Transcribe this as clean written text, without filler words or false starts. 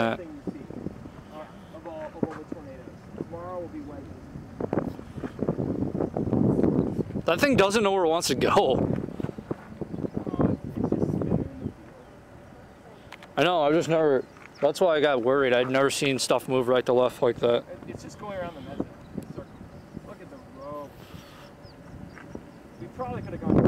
that. Thing you see of all the tornadoes. Tomorrow will be Wednesday. That thing doesn't know where it wants to go. It's just spinning in the field. I know, I've just never, that's why I got worried. I'd never seen stuff move right to left like that. It's just going around the meadow. Look at the rope. We probably could have gone